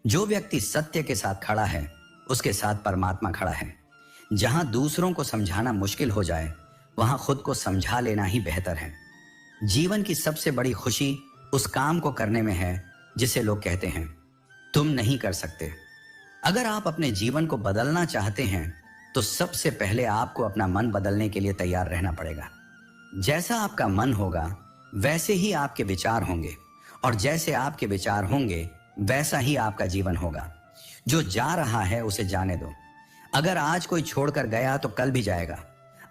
जो व्यक्ति सत्य के साथ खड़ा है उसके साथ परमात्मा खड़ा है। जहां दूसरों को समझाना मुश्किल हो जाए वहां खुद को समझा लेना ही बेहतर है। जीवन की सबसे बड़ी खुशी उस काम को करने में है जिसे लोग कहते हैं तुम नहीं कर सकते। अगर आप अपने जीवन को बदलना चाहते हैं तो सबसे पहले आपको अपना मन बदलने के लिए तैयार रहना पड़ेगा। जैसा आपका मन होगा वैसे ही आपके विचार होंगे और जैसे आपके विचार होंगे वैसा ही आपका जीवन होगा। जो जा रहा है उसे जाने दो। अगर आज कोई छोड़कर गया तो कल भी जाएगा।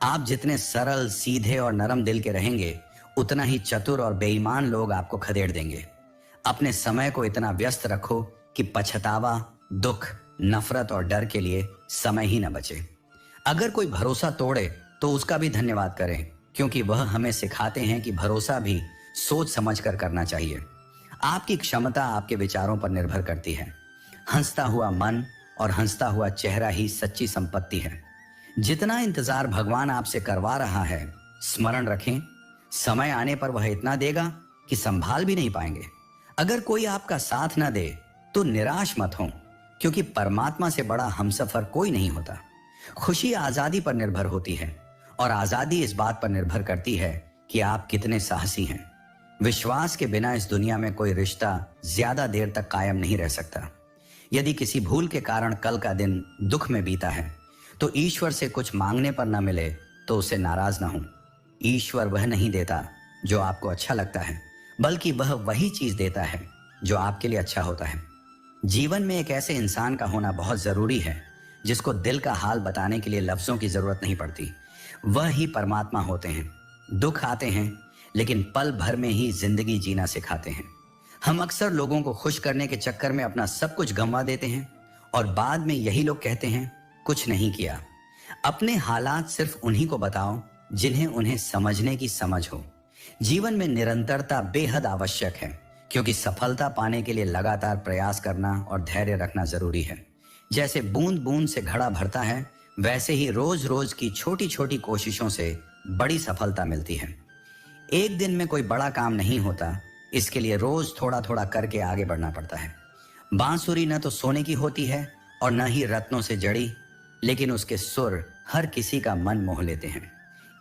आप जितने सरल, सीधे और नरम दिल के रहेंगे उतना ही चतुर और बेईमान लोग आपको खदेड़ देंगे। अपने समय को इतना व्यस्त रखो कि पछतावा, दुख, नफरत और डर के लिए समय ही न बचे। अगर कोई भरोसा तोड़े तो उसका भी धन्यवाद करें, क्योंकि वह हमें सिखाते हैं कि भरोसा भी सोच समझ कर करना चाहिए। आपकी क्षमता आपके विचारों पर निर्भर करती है। हंसता हुआ मन और हंसता हुआ चेहरा ही सच्ची संपत्ति है। जितना इंतजार भगवान आपसे करवा रहा है, स्मरण रखें, समय आने पर वह इतना देगा कि संभाल भी नहीं पाएंगे। अगर कोई आपका साथ ना दे तो निराश मत हो, क्योंकि परमात्मा से बड़ा हमसफर कोई नहीं होता। खुशी आजादी पर निर्भर होती है और आजादी इस बात पर निर्भर करती है कि आप कितने साहसी हैं। विश्वास के बिना इस दुनिया में कोई रिश्ता ज्यादा देर तक कायम नहीं रह सकता। यदि किसी भूल के कारण कल का दिन दुख में बीता है तो ईश्वर से कुछ मांगने पर न मिले तो उसे नाराज ना हो। ईश्वर वह नहीं देता जो आपको अच्छा लगता है, बल्कि वह वही चीज देता है जो आपके लिए अच्छा होता है। जीवन में एक ऐसे इंसान का होना बहुत जरूरी है जिसको दिल का हाल बताने के लिए लफ्जों की जरूरत नहीं पड़ती। वह ही परमात्मा होते हैं। दुख आते हैं लेकिन पल भर में ही जिंदगी जीना सिखाते हैं। हम अक्सर लोगों को खुश करने के चक्कर में अपना सब कुछ गंवा देते हैं और बाद में यही लोग कहते हैं कुछ नहीं किया। अपने हालात सिर्फ उन्हीं को बताओ जिन्हें उन्हें समझने की समझ हो। जीवन में निरंतरता बेहद आवश्यक है, क्योंकि सफलता पाने के लिए लगातार प्रयास करना और धैर्य रखना जरूरी है। जैसे बूंद बूंद से घड़ा भरता है, वैसे ही रोज रोज की छोटी छोटी कोशिशों से बड़ी सफलता मिलती है। एक दिन में कोई बड़ा काम नहीं होता, इसके लिए रोज थोड़ा थोड़ा करके आगे बढ़ना पड़ता है। बांसुरी न तो सोने की होती है और न ही रत्नों से जड़ी, लेकिन उसके सुर हर किसी का मन मोह लेते हैं।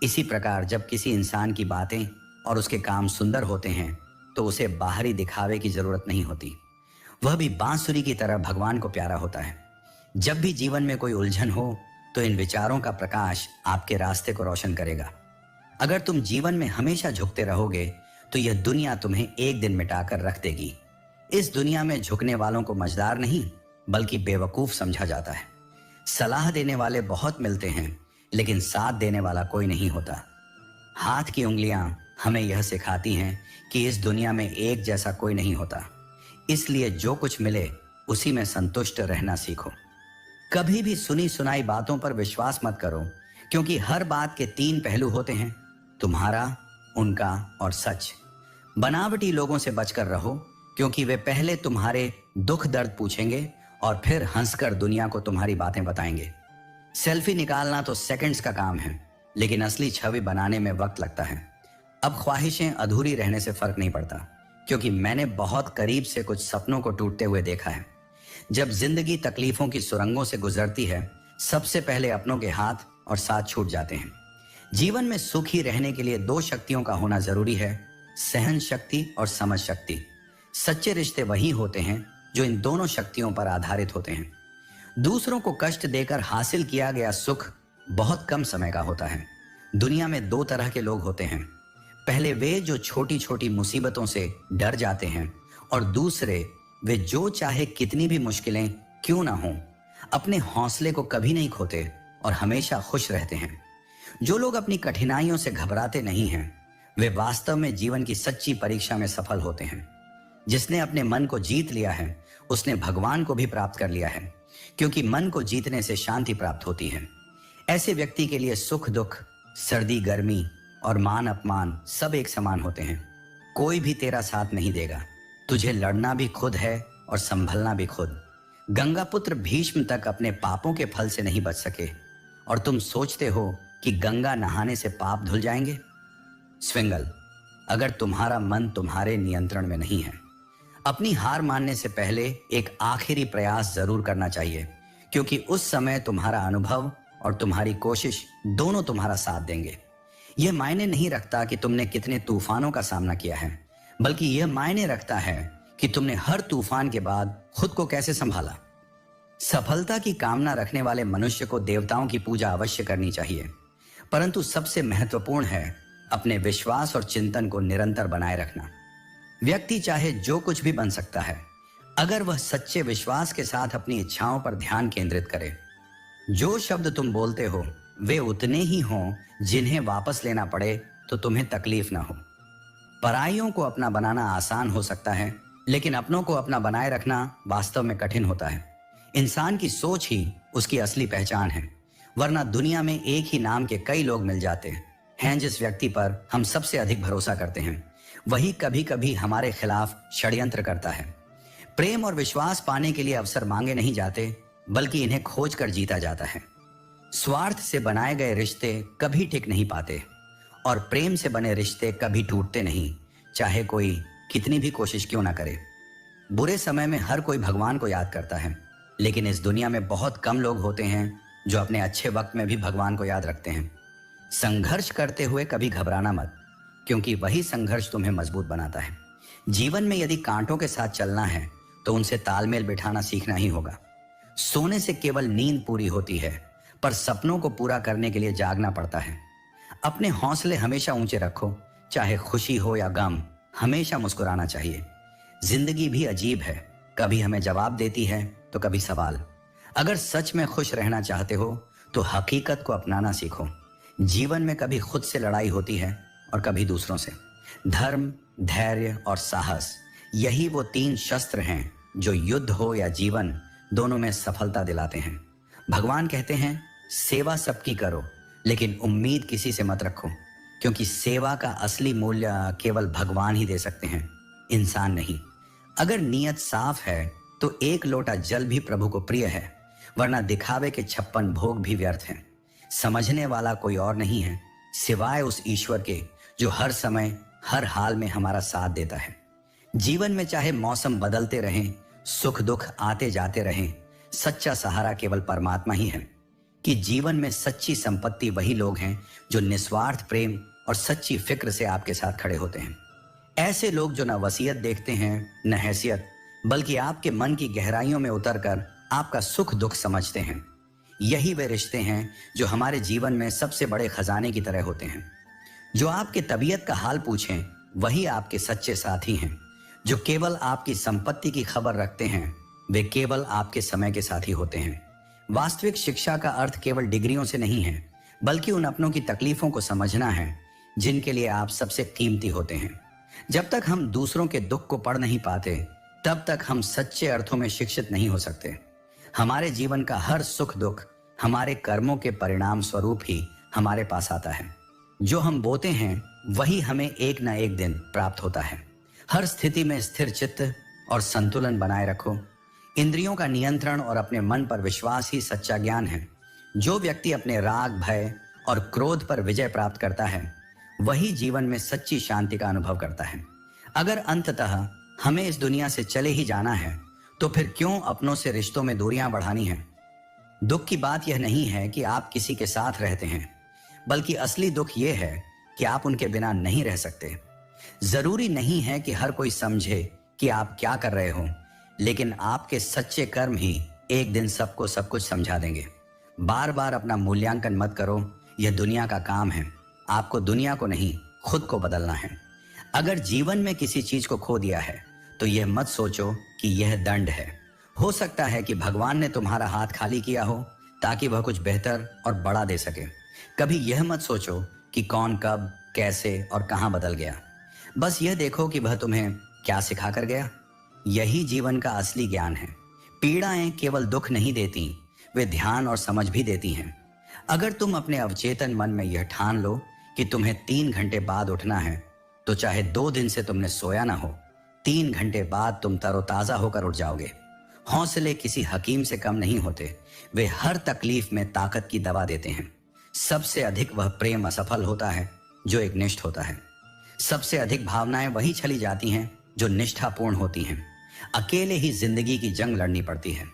इसी प्रकार जब किसी इंसान की बातें और उसके काम सुंदर होते हैं तो उसे बाहरी दिखावे की जरूरत नहीं होती। वह भी बांसुरी की तरह भगवान को प्यारा होता है। जब भी जीवन में कोई उलझन हो तो इन विचारों का प्रकाश आपके रास्ते को रोशन करेगा। अगर तुम जीवन में हमेशा झुकते रहोगे तो यह दुनिया तुम्हें एक दिन मिटाकर रख देगी। इस दुनिया में झुकने वालों को मझदार नहीं बल्कि बेवकूफ समझा जाता है। सलाह देने वाले बहुत मिलते हैं, लेकिन साथ देने वाला कोई नहीं होता। हाथ की उंगलियां हमें यह सिखाती हैं कि इस दुनिया में एक जैसा कोई नहीं होता। इसलिए जो कुछ मिले उसी में संतुष्ट रहना सीखो। कभी भी सुनी सुनाई बातों पर विश्वास मत करो, क्योंकि हर बात के 3 पहलू होते हैं, तुम्हारा, उनका और सच। बनावटी लोगों से बचकर रहो, क्योंकि वे पहले तुम्हारे दुख दर्द पूछेंगे और फिर हंसकर दुनिया को तुम्हारी बातें बताएंगे। सेल्फी निकालना तो सेकंड्स का काम है, लेकिन असली छवि बनाने में वक्त लगता है। अब ख्वाहिशें अधूरी रहने से फर्क नहीं पड़ता, क्योंकि मैंने बहुत करीब से कुछ सपनों को टूटते हुए देखा है। जब जिंदगी तकलीफों की सुरंगों से गुजरती है, सबसे पहले अपनों के हाथ और साथ छूट जाते हैं। जीवन में सुखी रहने के लिए 2 शक्तियों का होना जरूरी है, सहन शक्ति और समझ शक्ति। सच्चे रिश्ते वही होते हैं जो इन दोनों शक्तियों पर आधारित होते हैं। दूसरों को कष्ट देकर हासिल किया गया सुख बहुत कम समय का होता है। दुनिया में 2 तरह के लोग होते हैं। पहले वे जो छोटी छोटी मुसीबतों से डर जाते हैं, और दूसरे वे जो चाहे कितनी भी मुश्किलें क्यों ना हों, अपने हौसले को कभी नहीं खोते और हमेशा खुश रहते हैं। जो लोग अपनी कठिनाइयों से घबराते नहीं हैं, वे वास्तव में जीवन की सच्ची परीक्षा में सफल होते हैं। जिसने अपने मन को जीत लिया है उसने भगवान को भी प्राप्त कर लिया है, क्योंकि मन को जीतने से शांति प्राप्त होती है। ऐसे व्यक्ति के लिए सुख दुख, सर्दी गर्मी और मान अपमान सब एक समान होते हैं। कोई भी तेरा साथ नहीं देगा। तुझे लड़ना भी खुद है और संभलना भी खुद। गंगा पुत्र भीष्म तक अपने पापों के फल से नहीं बच सके, और तुम सोचते हो कि गंगा नहाने से पाप धुल जाएंगे। स्विंगल, अगर तुम्हारा मन तुम्हारे नियंत्रण में नहीं है, अपनी हार मानने से पहले एक आखिरी प्रयास जरूर करना चाहिए, क्योंकि उस समय तुम्हारा अनुभव और तुम्हारी कोशिश दोनों तुम्हारा साथ देंगे। यह मायने नहीं रखता कि तुमने कितने तूफानों का सामना किया है, बल्कि यह मायने रखता है कि तुमने हर तूफान के बाद खुद को कैसे संभाला। सफलता की कामना रखने वाले मनुष्य को देवताओं की पूजा अवश्य करनी चाहिए, परंतु सबसे महत्वपूर्ण है अपने विश्वास और चिंतन को निरंतर बनाए रखना। व्यक्ति चाहे जो कुछ भी बन सकता है, अगर वह सच्चे विश्वास के साथ अपनी इच्छाओं पर ध्यान केंद्रित करे। जो शब्द तुम बोलते हो वे उतने ही हों जिन्हें वापस लेना पड़े तो तुम्हें तकलीफ ना हो। पराइयों को अपना बनाना आसान हो सकता है, लेकिन अपनों को अपना बनाए रखना वास्तव में कठिन होता है। इंसान की सोच ही उसकी असली पहचान है, वरना दुनिया में एक ही नाम के कई लोग मिल जाते हैं। जिस व्यक्ति पर हम सबसे अधिक भरोसा करते हैं वही कभी कभी हमारे खिलाफ षड्यंत्र करता है। प्रेम और विश्वास पाने के लिए अवसर मांगे नहीं जाते, बल्कि इन्हें खोज कर जीता जाता है। स्वार्थ से बनाए गए रिश्ते कभी टिक नहीं पाते और प्रेम से बने रिश्ते कभी टूटते नहीं, चाहे कोई कितनी भी कोशिश क्यों ना करे। बुरे समय में हर कोई भगवान को याद करता है, लेकिन इस दुनिया में बहुत कम लोग होते हैं जो अपने अच्छे वक्त में भी भगवान को याद रखते हैं। संघर्ष करते हुए कभी घबराना मत, क्योंकि वही संघर्ष तुम्हें मजबूत बनाता है। जीवन में यदि कांटों के साथ चलना है तो उनसे तालमेल बिठाना सीखना ही होगा। सोने से केवल नींद पूरी होती है, पर सपनों को पूरा करने के लिए जागना पड़ता है। अपने हौसले हमेशा ऊंचे रखो, चाहे खुशी हो या गम, हमेशा मुस्कुराना चाहिए। जिंदगी भी अजीब है, कभी हमें जवाब देती है तो कभी सवाल। अगर सच में खुश रहना चाहते हो तो हकीकत को अपनाना सीखो। जीवन में कभी खुद से लड़ाई होती है और कभी दूसरों से। धर्म, धैर्य और साहस, यही वो 3 शस्त्र हैं जो युद्ध हो या जीवन दोनों में सफलता दिलाते हैं। भगवान कहते हैं, सेवा सबकी करो, लेकिन उम्मीद किसी से मत रखो, क्योंकि सेवा का असली मूल्य केवल भगवान ही दे सकते हैं, इंसान नहीं। अगर नीयत साफ है तो 1 लोटा जल भी प्रभु को प्रिय है, वरना दिखावे के 56 भोग भी व्यर्थ हैं। समझने वाला कोई और नहीं है सिवाय उस ईश्वर के जो हर समय हर हाल में हमारा साथ देता है। जीवन में चाहे मौसम बदलते रहें, सुख दुख आते जाते रहें, सच्चा सहारा केवल परमात्मा ही है। कि जीवन में सच्ची संपत्ति वही लोग हैं जो निस्वार्थ प्रेम और सच्ची फिक्र से आपके साथ खड़े होते हैं। ऐसे लोग जो न वसीयत देखते हैं न हैसियत, बल्कि आपके मन की गहराइयों में उतरकर आपका सुख दुख समझते हैं। यही वे रिश्ते हैं जो हमारे जीवन में सबसे बड़े खजाने की तरह होते हैं। जो आपके तबीयत का हाल पूछें वही आपके सच्चे साथी हैं। जो केवल आपकी संपत्ति की खबर रखते हैं वे केवल आपके समय के साथी होते हैं। वास्तविक शिक्षा का अर्थ केवल डिग्रियों से नहीं है, बल्कि उन अपनों की तकलीफों को समझना है जिनके लिए आप सबसे कीमती होते हैं। जब तक हम दूसरों के दुख को पढ़ नहीं पाते, तब तक हम सच्चे अर्थों में शिक्षित नहीं हो सकते। हमारे जीवन का हर सुख दुख हमारे कर्मों के परिणाम स्वरूप ही हमारे पास आता है। जो हम बोते हैं वही हमें एक न एक दिन प्राप्त होता है। हर स्थिति में स्थिर चित्त और संतुलन बनाए रखो। इंद्रियों का नियंत्रण और अपने मन पर विश्वास ही सच्चा ज्ञान है। जो व्यक्ति अपने राग, भय और क्रोध पर विजय प्राप्त करता है वही जीवन में सच्ची शांति का अनुभव करता है। अगर अंततः हमें इस दुनिया से चले ही जाना है तो फिर क्यों अपनों से रिश्तों में दूरियां बढ़ानी हैं? दुख की बात यह नहीं है कि आप किसी के साथ रहते हैं, बल्कि असली दुख यह है कि आप उनके बिना नहीं रह सकते। जरूरी नहीं है कि हर कोई समझे कि आप क्या कर रहे हो, लेकिन आपके सच्चे कर्म ही एक दिन सबको सब कुछ समझा देंगे। बार बार अपना मूल्यांकन मत करो, यह दुनिया का काम है। आपको दुनिया को नहीं, खुद को बदलना है। अगर जीवन में किसी चीज को खो दिया है तो यह मत सोचो कि यह दंड है। हो सकता है कि भगवान ने तुम्हारा हाथ खाली किया हो ताकि वह कुछ बेहतर और बड़ा दे सके। कभी यह मत सोचो कि कौन कब, कैसे और कहां बदल गया। बस यह देखो कि वह तुम्हें क्या सिखा कर गया। यही जीवन का असली ज्ञान है। पीड़ाएं केवल दुख नहीं देती, वे ध्यान और समझ भी देती हैं। अगर तुम अपने अवचेतन मन में यह ठान लो कि तुम्हें 3 घंटे बाद उठना है, तो चाहे 2 दिन से तुमने सोया ना हो, 3 घंटे बाद तुम तरोताजा होकर उठ जाओगे। हौसले किसी हकीम से कम नहीं होते, वे हर तकलीफ में ताकत की दवा देते हैं। सबसे अधिक वह प्रेम असफल होता है जो एक निष्ठ होता है। सबसे अधिक भावनाएं वही चली जाती हैं जो निष्ठापूर्ण होती हैं। अकेले ही जिंदगी की जंग लड़नी पड़ती है।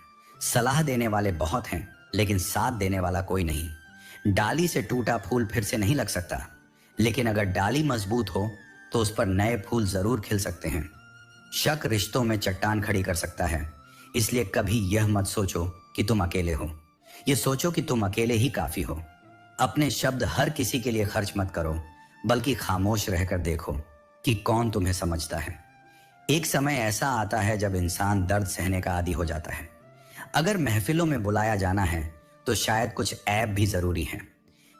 सलाह देने वाले बहुत हैं, लेकिन साथ देने वाला कोई नहीं। डाली से टूटा फूल फिर से नहीं लग सकता, लेकिन अगर डाली मजबूत हो तो उस पर नए फूल जरूर खिल सकते हैं। शक रिश्तों में चट्टान खड़ी कर सकता है, इसलिए कभी यह मत सोचो कि तुम अकेले हो। यह सोचो कि तुम अकेले ही काफी हो। अपने शब्द हर किसी के लिए खर्च मत करो, बल्कि खामोश रहकर देखो कि कौन तुम्हें समझता है। एक समय ऐसा आता है जब इंसान दर्द सहने का आदी हो जाता है। अगर महफिलों में बुलाया जाना है तो शायद कुछ ऐब भी जरूरी है।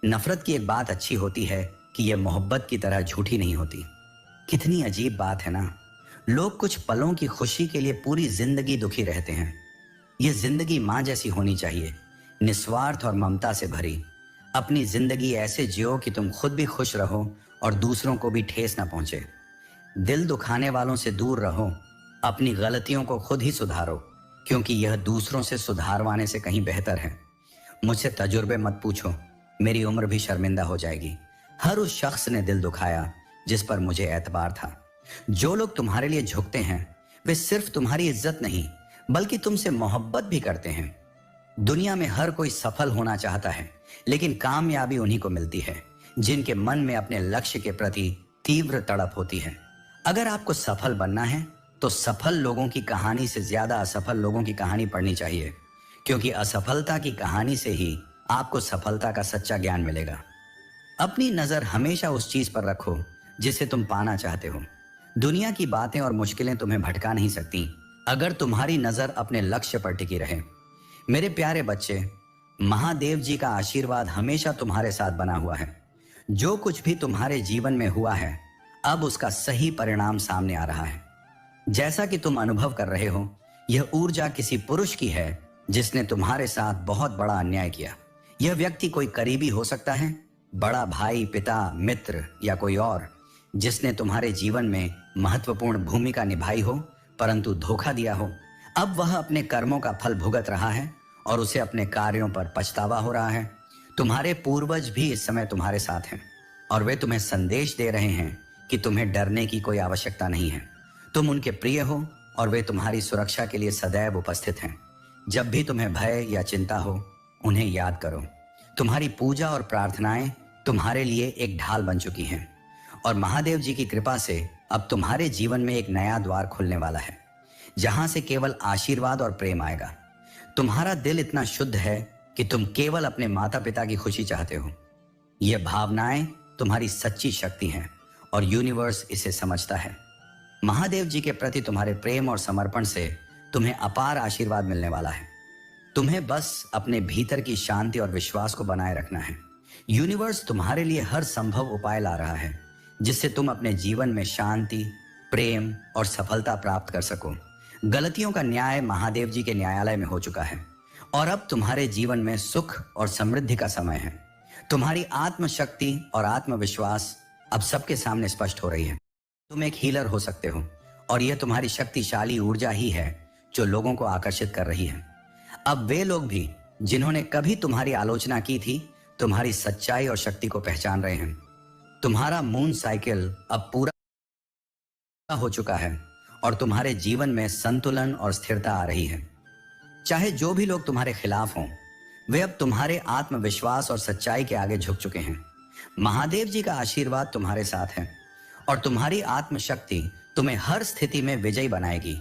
नफरत की एक बात अच्छी होती है कि यह मोहब्बत की तरह झूठी नहीं होती। कितनी अजीब बात है ना। लोग कुछ पलों की खुशी के लिए पूरी जिंदगी दुखी रहते हैं। यह जिंदगी मां जैसी होनी चाहिए, निस्वार्थ और ममता से भरी। अपनी जिंदगी ऐसे जियो कि तुम खुद भी खुश रहो और दूसरों को भी ठेस ना पहुंचे। दिल दुखाने वालों से दूर रहो। अपनी गलतियों को खुद ही सुधारो, क्योंकि यह दूसरों से सुधारवाने से कहीं बेहतर है। मुझसे तजुर्बे मत पूछो, मेरी उम्र भी शर्मिंदा हो जाएगी। हर उस शख्स ने दिल दुखाया जिस पर मुझे एतबार था। जो लोग तुम्हारे लिए झुकते हैं वे सिर्फ तुम्हारी इज्जत नहीं, बल्कि तुमसे मोहब्बत भी करते हैं। दुनिया में हर कोई सफल होना चाहता है, लेकिन कामयाबी उन्हीं को मिलती है जिनके मन में अपने लक्ष्य के प्रति तीव्र तड़प होती है। अगर आपको सफल बनना है तो सफल लोगों की कहानी से ज्यादा असफल लोगों की कहानी पढ़नी चाहिए, क्योंकि असफलता की कहानी से ही आपको सफलता का सच्चा ज्ञान मिलेगा। अपनी नजर हमेशा उस चीज पर रखो जिसे तुम पाना चाहते हो। दुनिया की बातें और मुश्किलें तुम्हें भटका नहीं सकती अगर तुम्हारी नजर अपने लक्ष्य पर टिकी रहे। मेरे प्यारे बच्चे, महादेव जी का आशीर्वाद हमेशा तुम्हारे साथ बना हुआ है। जो कुछ भी तुम्हारे जीवन में हुआ है, अब उसका सही परिणाम सामने आ रहा है। जैसा कि तुम अनुभव कर रहे हो, यह ऊर्जा किसी पुरुष की है जिसने तुम्हारे साथ बहुत बड़ा अन्याय किया। यह व्यक्ति कोई करीबी हो सकता है, बड़ा भाई, पिता, मित्र या कोई और, जिसने तुम्हारे जीवन में महत्वपूर्ण भूमिका निभाई हो परंतु धोखा दिया हो। अब वह अपने कर्मों का फल भुगत रहा है और उसे अपने कार्यों पर पछतावा हो रहा है। तुम्हारे पूर्वज भी इस समय तुम्हारे साथ हैं और वे तुम्हें संदेश दे रहे हैं कि तुम्हें डरने की कोई आवश्यकता नहीं है। तुम उनके प्रिय हो और वे तुम्हारी सुरक्षा के लिए सदैव उपस्थित हैं। जब भी तुम्हें भय या चिंता हो, उन्हें याद करो। तुम्हारी पूजा और प्रार्थनाएं तुम्हारे लिए एक ढाल बन चुकी हैं और महादेव जी की कृपा से अब तुम्हारे जीवन में एक नया द्वार खुलने वाला है, जहां से केवल आशीर्वाद और प्रेम आएगा। तुम्हारा दिल इतना शुद्ध है कि तुम केवल अपने माता पिता की खुशी चाहते हो। यह भावनाएं तुम्हारी सच्ची शक्ति हैं और यूनिवर्स इसे समझता है। महादेव जी के प्रति तुम्हारे प्रेम और समर्पण से तुम्हें अपार आशीर्वाद मिलने वाला है। तुम्हें बस अपने भीतर की शांति और विश्वास को बनाए रखना है। यूनिवर्स तुम्हारे लिए हर संभव उपाय ला रहा है जिससे तुम अपने जीवन में शांति, प्रेम और सफलता प्राप्त कर सको। गलतियों का न्याय महादेव जी के न्यायालय में हो चुका है और अब तुम्हारे जीवन में सुख और समृद्धि का समय है। तुम्हारी आत्मशक्ति और आत्मविश्वास अब सबके सामने स्पष्ट हो रही है। तुम एक हीलर हो सकते हो और यह तुम्हारी शक्तिशाली ऊर्जा ही है जो लोगों को आकर्षित कर रही है। अब वे लोग भी जिन्होंने कभी तुम्हारी आलोचना की थी, तुम्हारी सच्चाई और शक्ति को पहचान रहे हैं। तुम्हारा मून साइकिल अब पूरा हो चुका है और तुम्हारे जीवन में संतुलन और स्थिरता आ रही है। चाहे जो भी लोग तुम्हारे खिलाफ हों, वे अब तुम्हारे आत्मविश्वास और सच्चाई के आगे झुक चुके हैं। महादेव जी का आशीर्वाद तुम्हारे साथ है और तुम्हारी आत्मशक्ति तुम्हें हर स्थिति में विजयी बनाएगी।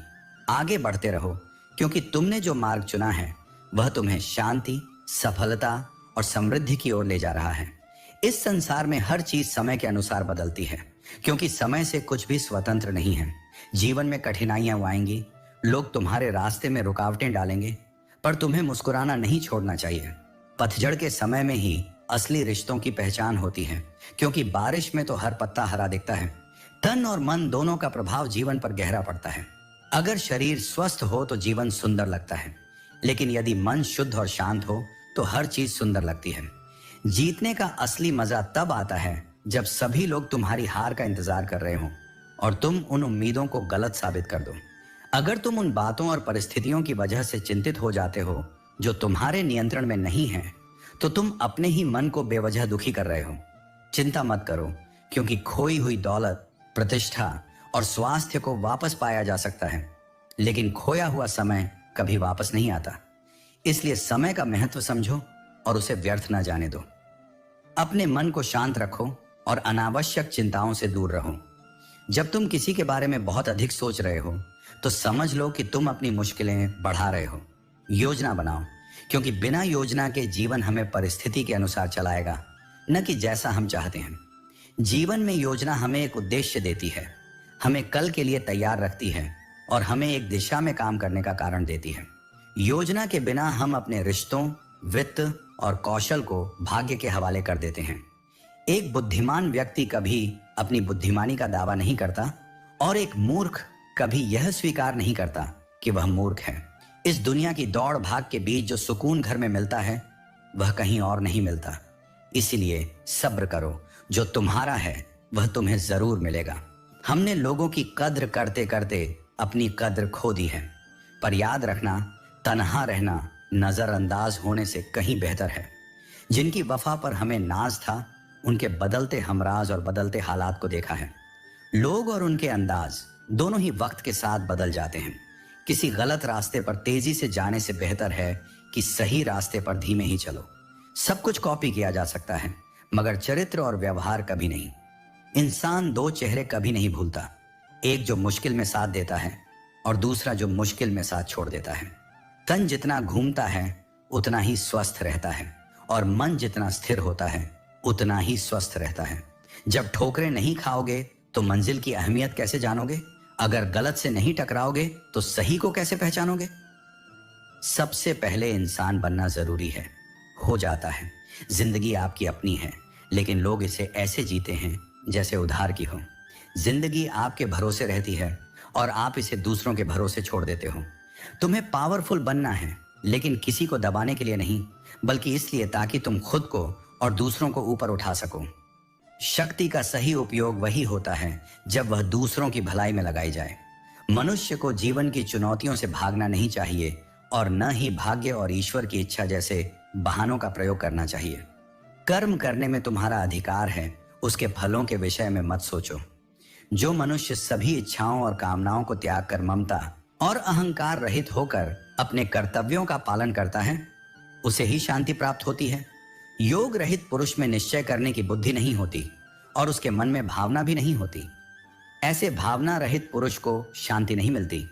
आगे बढ़ते रहो, क्योंकि तुमने जो मार्ग चुना है वह तुम्हें शांति, सफलता और समृद्धि की ओर ले जा रहा है। इस संसार में हर चीज समय के अनुसार बदलती है, क्योंकि समय से कुछ भी स्वतंत्र नहीं है। जीवन में कठिनाइयां आएंगी, लोग तुम्हारे रास्ते में रुकावटें डालेंगे, पर तुम्हें मुस्कुराना नहीं छोड़ना चाहिए। पतझड़ के समय में ही असली रिश्तों की पहचान होती है, क्योंकि बारिश में तो हर पत्ता हरा दिखता है। तन और मन दोनों का प्रभाव जीवन पर गहरा पड़ता है। अगर शरीर स्वस्थ हो तो जीवन सुंदर लगता है, लेकिन यदि मन शुद्ध और शांत हो तो हर चीज सुंदर लगती है। जीतने का असली मजा तब आता है जब सभी लोग तुम्हारी हार का इंतजार कर रहे हो और तुम उन उम्मीदों को गलत साबित कर दो। अगर तुम उन बातों और परिस्थितियों की वजह से चिंतित हो जाते हो जो तुम्हारे नियंत्रण में नहीं है, तो तुम अपने ही मन को बेवजह दुखी कर रहे हो। चिंता मत करो, क्योंकि खोई हुई दौलत, प्रतिष्ठा और स्वास्थ्य को वापस पाया जा सकता है। लेकिन खोया हुआ समय कभी वापस नहीं आता। इसलिए समय का महत्व समझो और उसे व्यर्थ ना जाने दो। अपने मन को शांत रखो और अनावश्यक चिंताओं से दूर रहो। जब तुम किसी के बारे में बहुत अधिक सोच रहे हो तो समझ लो कि तुम अपनी मुश्किलें बढ़ा रहे हो। योजना बनाओ, क्योंकि बिना योजना के जीवन हमें परिस्थिति के अनुसार चलाएगा, न कि जैसा हम चाहते हैं। जीवन में योजना हमें एक उद्देश्य देती है, हमें कल के लिए तैयार रखती है और हमें एक दिशा में काम करने का कारण देती है। योजना के बिना हम अपने रिश्तों, वित्त और कौशल को भाग्य के हवाले कर देते हैं। एक बुद्धिमान व्यक्ति कभी अपनी बुद्धिमानी का दावा नहीं करता और एक मूर्ख कभी यह स्वीकार नहीं करता कि वह मूर्ख है। इस दुनिया की दौड़ भाग के बीच जो सुकून घर में मिलता है वह कहीं और नहीं मिलता। इसलिए सब्र करो, जो तुम्हारा है वह तुम्हें जरूर मिलेगा। हमने लोगों की कद्र करते करते अपनी कद्र खो दी है, पर याद रखना, तन्हा रहना नजरअंदाज होने से कहीं बेहतर है। जिनकी वफा पर हमें नाज था, उनके बदलते हमराज और बदलते हालात को देखा है। लोग और उनके अंदाज दोनों ही वक्त के साथ बदल जाते हैं। किसी गलत रास्ते पर तेजी से जाने से बेहतर है कि सही रास्ते पर धीमे ही चलो। सब कुछ कॉपी किया जा सकता है, मगर चरित्र और व्यवहार कभी नहीं। इंसान दो चेहरे कभी नहीं भूलता, एक जो मुश्किल में साथ देता है और दूसरा जो मुश्किल में साथ छोड़ देता है। तन जितना घूमता है उतना ही स्वस्थ रहता है और मन जितना स्थिर होता है उतना ही स्वस्थ रहता है। जब ठोकरें नहीं खाओगे तो मंजिल की अहमियत कैसे जानोगे? अगर गलत से नहीं टकराओगे तो सही को कैसे पहचानोगे? सबसे पहले इंसान बनना जरूरी है। हो जाता है। जिंदगी आपकी अपनी है, लेकिन लोग इसे ऐसे जीते हैं जैसे उधार की हो। जिंदगी आपके भरोसे रहती है और आप इसे दूसरों के भरोसे छोड़ देते हो। तुम्हें पावरफुल बनना है, लेकिन किसी को दबाने के लिए नहीं, बल्कि इसलिए ताकि तुम खुद को और दूसरों को ऊपर उठा सको। शक्ति का सही उपयोग वही होता है जब वह दूसरों की भलाई में लगाई जाए। मनुष्य को जीवन की चुनौतियों से भागना नहीं चाहिए और न ही भाग्य और ईश्वर की इच्छा जैसे बहानों का प्रयोग करना चाहिए। कर्म करने में तुम्हारा अधिकार है, उसके फलों के विषय में मत सोचो। जो मनुष्य सभी इच्छाओं और कामनाओं को त्याग कर ममता और अहंकार रहित होकर अपने कर्तव्यों का पालन करता है, उसे ही शांति प्राप्त होती है। योग रहित पुरुष में निश्चय करने की बुद्धि नहीं होती और उसके मन में भावना भी नहीं होती। ऐसे भावना रहित पुरुष को शांति नहीं मिलती।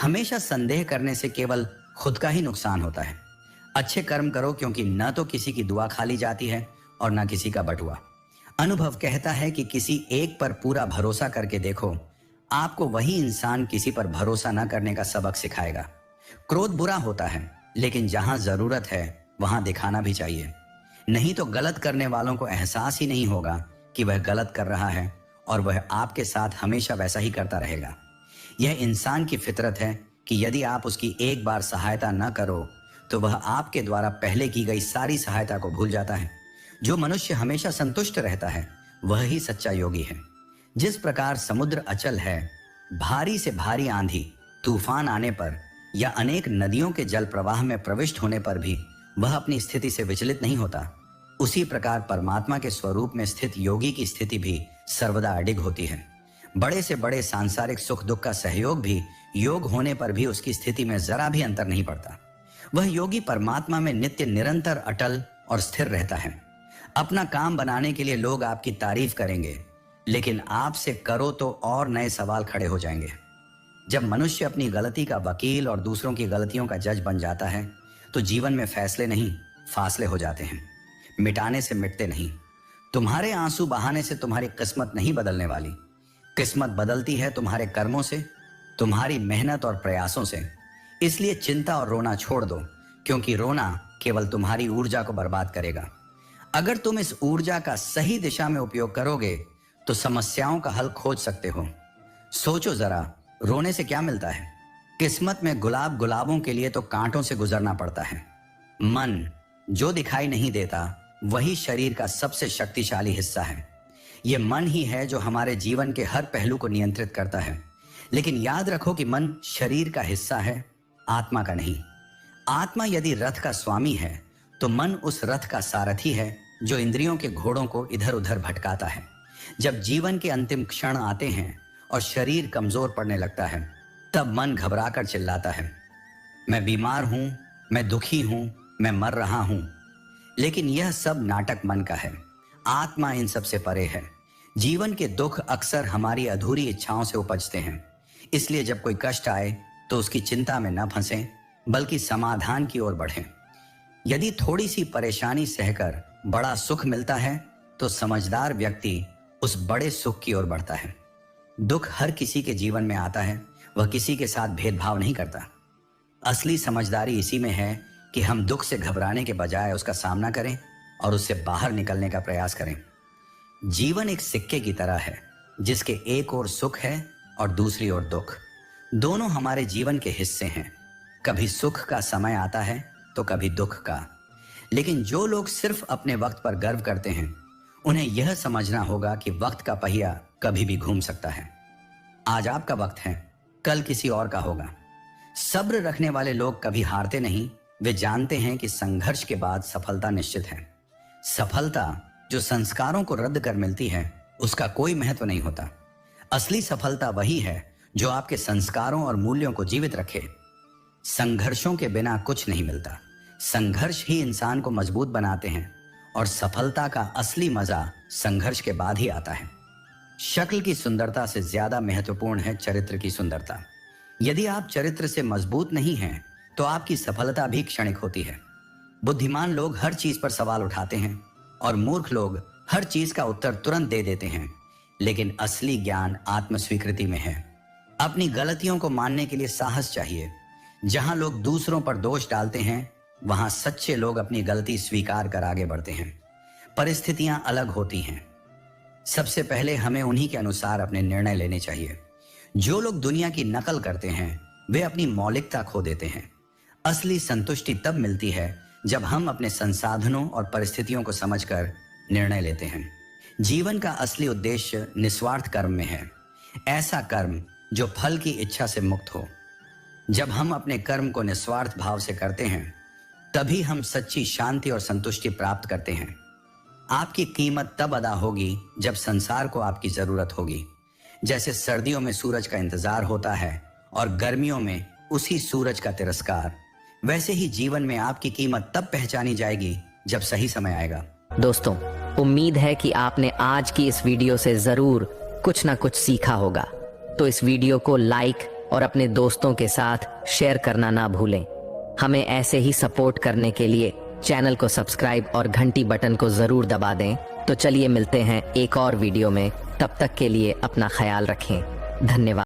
हमेशा संदेह करने से केवल खुद का ही नुकसान होता है। अच्छे कर्म करो, क्योंकि न तो किसी की दुआ खाली जाती है और न किसी का बटुआ। अनुभव कहता है कि किसी एक पर पूरा भरोसा करके देखो, आपको वही इंसान किसी पर भरोसा न करने का सबक सिखाएगा। क्रोध बुरा होता है, लेकिन जहां जरूरत है वहां दिखाना भी चाहिए। नहीं तो गलत करने वालों को एहसास ही नहीं होगा कि वह गलत कर रहा है और वह आपके साथ हमेशा वैसा ही करता रहेगा। यह इंसान की फितरत है कि यदि आप उसकी एक बार सहायता न करो तो वह आपके द्वारा पहले की गई सारी सहायता को भूल जाता है। जो मनुष्य हमेशा संतुष्ट रहता है वह ही सच्चा योगी है। जिस प्रकार समुद्र अचल है, भारी से भारी आंधी तूफान आने पर या अनेक नदियों के जल प्रवाह में प्रविष्ट होने पर भी वह अपनी स्थिति से विचलित नहीं होता, उसी प्रकार परमात्मा के स्वरूप में स्थित योगी की स्थिति भी सर्वदा अडिग होती है। बड़े से बड़े सांसारिक सुख दुख का सहयोग भी योग होने पर भी उसकी स्थिति में जरा भी अंतर नहीं पड़ता। वह योगी परमात्मा में नित्य निरंतर अटल और स्थिर रहता है। अपना काम बनाने के लिए लोग आपकी तारीफ करेंगे, लेकिन आपसे करो तो और नए सवाल खड़े हो जाएंगे। जब मनुष्य अपनी गलती का वकील और दूसरों की गलतियों का जज बन जाता है तो जीवन में फैसले नहीं, फासले हो जाते हैं। मिटाने से मिटते नहीं। तुम्हारे आंसू बहाने से तुम्हारी किस्मत नहीं बदलने वाली। किस्मत बदलती है तुम्हारे कर्मों से, तुम्हारी मेहनत और प्रयासों से। इसलिए चिंता और रोना छोड़ दो, क्योंकि रोना केवल तुम्हारी ऊर्जा को बर्बाद करेगा। अगर तुम इस ऊर्जा का सही दिशा में उपयोग करोगे तो समस्याओं का हल खोज सकते हो। सोचो जरा, रोने से क्या मिलता है? किस्मत में गुलाब गुलाबों के लिए तो कांटों से गुजरना पड़ता है। मन जो दिखाई नहीं देता वही शरीर का सबसे शक्तिशाली हिस्सा है। यह मन ही है जो हमारे जीवन के हर पहलू को नियंत्रित करता है। लेकिन याद रखो कि मन शरीर का हिस्सा है, आत्मा का नहीं। आत्मा यदि रथ का स्वामी है तो मन उस रथ का सारथी है जो इंद्रियों के घोड़ों को इधर उधर भटकाता है। जब जीवन के अंतिम क्षण आते हैं और शरीर कमजोर पड़ने लगता है तब मन घबराकर चिल्लाता है, मैं बीमार हूं, मैं दुखी हूं, मैं मर रहा हूं। लेकिन यह सब नाटक मन का है। आत्मा इन सब से परे है। जीवन के दुख अक्सर हमारी अधूरी इच्छाओं से उपजते हैं। इसलिए जब कोई कष्ट आए तो उसकी चिंता में न फंसें, बल्कि समाधान की ओर बढ़ें। यदि थोड़ी सी परेशानी सहकर बड़ा सुख मिलता है तो समझदार व्यक्ति उस बड़े सुख की ओर बढ़ता है। दुख हर किसी के जीवन में आता है, वह किसी के साथ भेदभाव नहीं करता। असली समझदारी इसी में है कि हम दुख से घबराने के बजाय उसका सामना करें और उससे बाहर निकलने का प्रयास करें। जीवन एक सिक्के की तरह है, जिसके एक ओर सुख है और दूसरी ओर दुख। दोनों हमारे जीवन के हिस्से हैं। कभी सुख का समय आता है तो कभी दुख का। लेकिन जो लोग सिर्फ अपने वक्त पर गर्व करते हैं, उन्हें यह समझना होगा कि वक्त का पहिया कभी भी घूम सकता है। आज आपका वक्त है, कल किसी और का होगा। सब्र रखने वाले लोग कभी हारते नहीं। वे जानते हैं कि संघर्ष के बाद सफलता निश्चित है। सफलता जो संस्कारों को रद्द कर मिलती है, उसका कोई महत्व नहीं होता। असली सफलता वही है जो आपके संस्कारों और मूल्यों को जीवित रखे। संघर्षों के बिना कुछ नहीं मिलता। संघर्ष ही इंसान को मजबूत बनाते हैं और सफलता का असली मजा संघर्ष के बाद ही आता है। शक्ल की सुंदरता से ज्यादा महत्वपूर्ण है चरित्र की सुंदरता। यदि आप चरित्र से मजबूत नहीं हैं, तो आपकी सफलता भी क्षणिक होती है। बुद्धिमान लोग हर चीज पर सवाल उठाते हैं और मूर्ख लोग हर चीज का उत्तर तुरंत दे देते हैं। लेकिन असली ज्ञान आत्मस्वीकृति में है। अपनी गलतियों को मानने के लिए साहस चाहिए। जहां लोग दूसरों पर दोष डालते हैं, वहां सच्चे लोग अपनी गलती स्वीकार कर आगे बढ़ते हैं। परिस्थितियां अलग होती हैं। सबसे पहले हमें उन्हीं के अनुसार अपने निर्णय लेने चाहिए। जो लोग दुनिया की नकल करते हैं, वे अपनी मौलिकता खो देते हैं। असली संतुष्टि तब मिलती है जब हम अपने संसाधनों और परिस्थितियों को समझकर निर्णय लेते हैं। जीवन का असली उद्देश्य निस्वार्थ कर्म में है। ऐसा कर्म जो फल की इच्छा से मुक्त हो। जब हम अपने कर्म को निस्वार्थ भाव से करते हैं, तभी हम सच्ची शांति और संतुष्टि प्राप्त करते हैं। आपकी कीमत तब अदा होगी जब संसार को आपकी जरूरत होगी। जैसे सर्दियों में सूरज का इंतजार होता है और गर्मियों में उसी सूरज का तिरस्कार, वैसे ही जीवन में आपकी कीमत तब पहचानी जाएगी जब सही समय आएगा। दोस्तों, उम्मीद है कि आपने आज की इस वीडियो से जरूर कुछ ना कुछ सीखा होगा। तो इस वीडियो को लाइक और अपने दोस्तों के साथ शेयर करना ना भूलें। हमें ऐसे ही सपोर्ट करने के लिए चैनल को सब्सक्राइब और घंटी बटन को जरूर दबा दें। तो चलिए मिलते हैं एक और वीडियो में। तब तक के लिए अपना ख्याल रखें। धन्यवाद।